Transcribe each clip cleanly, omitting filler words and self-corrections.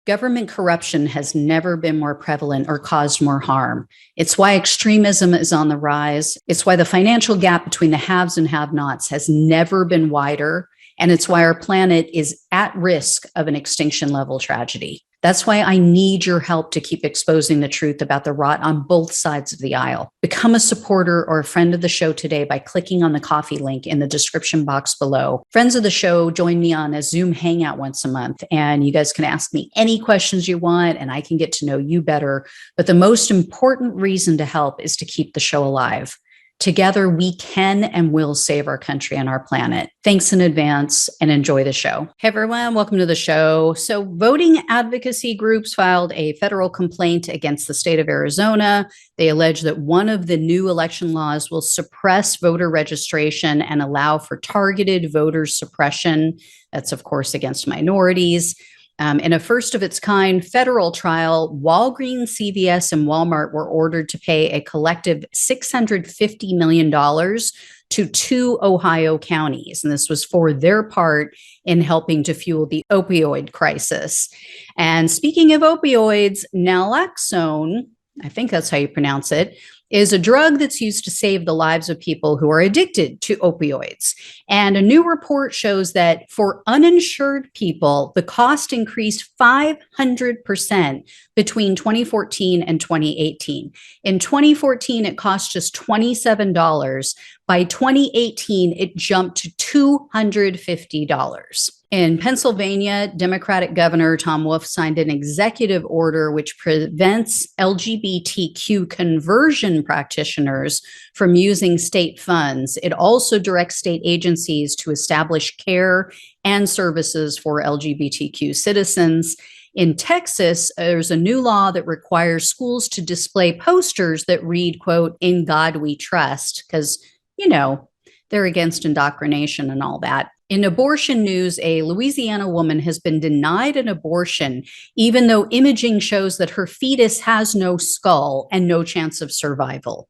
Government corruption has never been more prevalent or caused more harm. It's why extremism is on the rise. It's why the financial gap between the haves and have-nots has never been wider. And it's why our planet is at risk of an extinction level tragedy. That's why I need your help to keep exposing the truth about the rot on both sides of the aisle. Become a supporter or a friend of the show today by clicking on the coffee link in the description box below. Friends of the show join me on a Zoom hangout once a month, and you guys can ask me any questions you want, and I can get to know you better. But the most important reason to help is to keep the show alive. Together, we can and will save our country and our planet. Thanks in advance and enjoy the show. Hey, everyone. Welcome to the show. So voting advocacy groups filed a federal complaint against the state of Arizona. They allege that one of the new election laws will suppress voter registration and allow for targeted voter suppression. That's, of course, against minorities. In a first of its kind federal trial, Walgreens, CVS, and Walmart were ordered to pay a collective $650 million to two Ohio counties. And this was for their part in helping to fuel the opioid crisis. And speaking of opioids, naloxone, I think that's how you pronounce it, is a drug that's used to save the lives of people who are addicted to opioids. And a new report shows that for uninsured people, the cost increased 500% between 2014 and 2018. In 2014, it cost just $27. By 2018, it jumped to $250. In Pennsylvania, Democratic Governor Tom Wolf signed an executive order which prevents LGBTQ conversion practitioners from using state funds. It also directs state agencies to establish care and services for LGBTQ citizens. In Texas, there's a new law that requires schools to display posters that read, quote, "In God We Trust," because, you know, they're against indoctrination and all that. In abortion news, a Louisiana woman has been denied an abortion, even though imaging shows that her fetus has no skull and no chance of survival.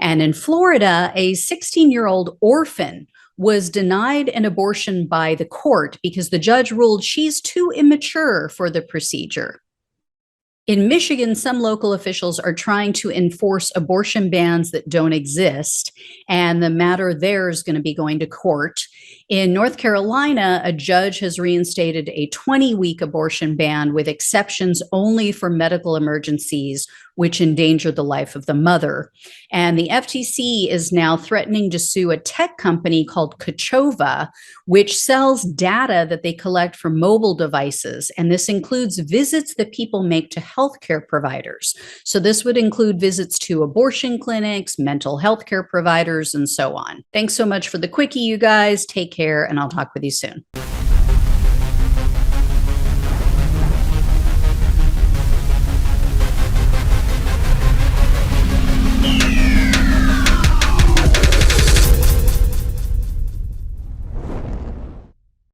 And in Florida, a 16-year-old orphan was denied an abortion by the court because the judge ruled she's too immature for the procedure. In Michigan, some local officials are trying to enforce abortion bans that don't exist, and the matter there is going to be going to court. In North Carolina, a judge has reinstated a 20-week abortion ban with exceptions only for medical emergencies, which endanger the life of the mother. And the FTC is now threatening to sue a tech company called Kochova, which sells data that they collect from mobile devices. And this includes visits that people make to healthcare providers. So this would include visits to abortion clinics, mental health care providers, and so on. Thanks so much for the quickie, you guys. Take care, and I'll talk with you soon.